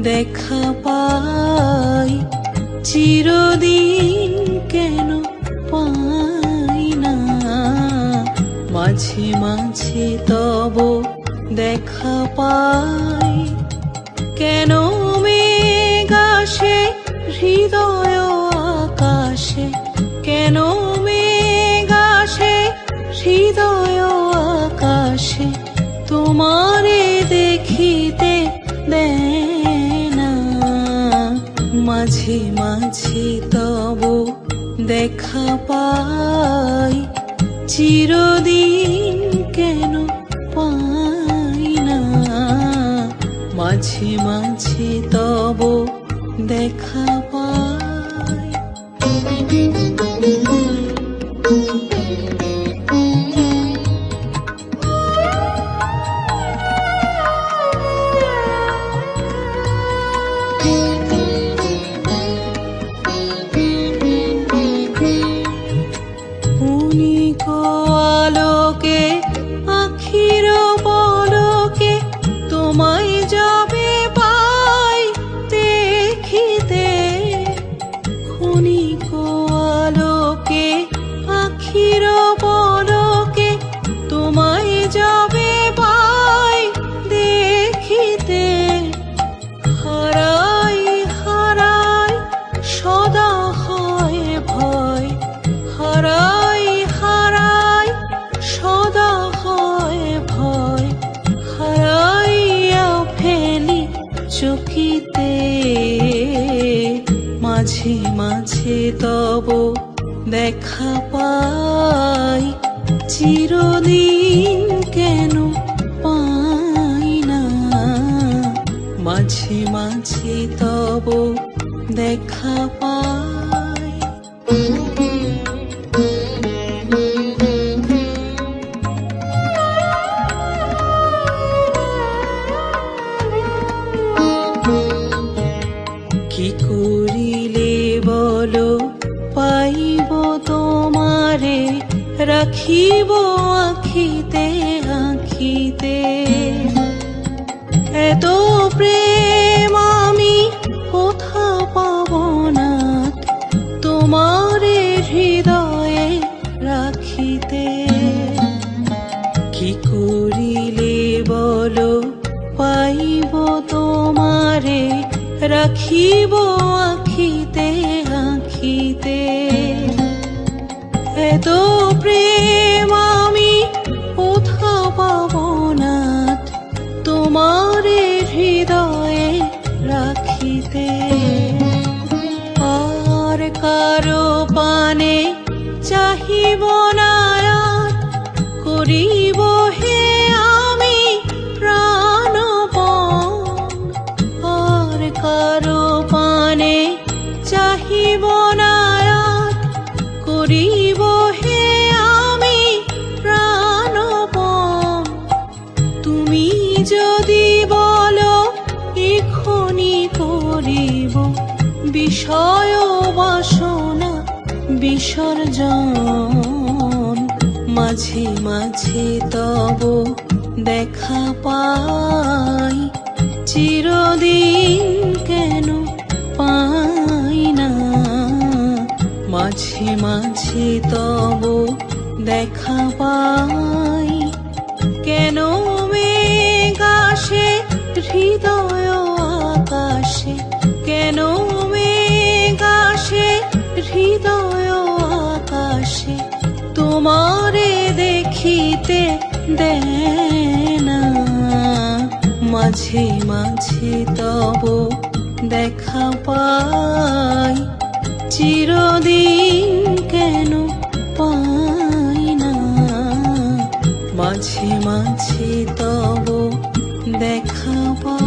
দেখা পাই, চিরদিন কেন পাই না। মাঝে মাঝে তব দেখা পাই, কেন মেঘ আসে হৃদয় আকাশে, কেন মেঘ আসে হৃদয় আকাশে, তোমারে দেখিতে দেয় না। মাঝে মাঝে তব দেখা পাই, চিরদিন কেন পাই না। মাঝে মাঝে তব দেখা পাই। ক্ষণিক আলোকে আখির পলকে তোমায় যাবে পাই দেখিতে। ক্ষণিক আলোকে আখির পলকে তোমায় যাবে পাই দেখিতে। হারাই হারাই সদা হয় ভয়, হারাই হারাই সদা হয় ভয়, হারাইয়া ফেলি চকিতে। মাঝে মাঝে তব দেখা পাই, চিরদিন কেন পাই না। মাঝে মাঝে তব দেখা পাই। কি করিলে বলো পাইব তোমারে, রাখিব আখিতে আখিতে। এত প্রেম আমি কোথা পাব না, তোমারে হৃদয়ে রাখিতে। কি করিলে বলো পাইব তোমারে, রাখিব আখিতে আখিতে। এত প্রেম আমি কোথা পাব না, তোমারে হৃদয়ে রাখিতে। আর কারো পানে চাহিব না, করিব হে আমি প্রাণপণ। আর কারো পানে চাহিব না, করিব হে আমি প্রাণপণ। তুমি যদি বলো এখনি করিব বিষয় বাসনা বিসর্জন। মাঝে মাঝে তব দেখা পাই, চিরদিন কেন পাই না। মাঝে মাঝে তব দেখা পাই, কেন মেঘ আসে হৃদয় আকাশে, কেন মেঘ আসে হৃদয় আকাশে, তোমারে দেখিতে দেয় না। মাঝে মাঝে তব দেখা পাই, চিরদিন কেন পাই না। মাঝে মাঝে তব দেখা পাই।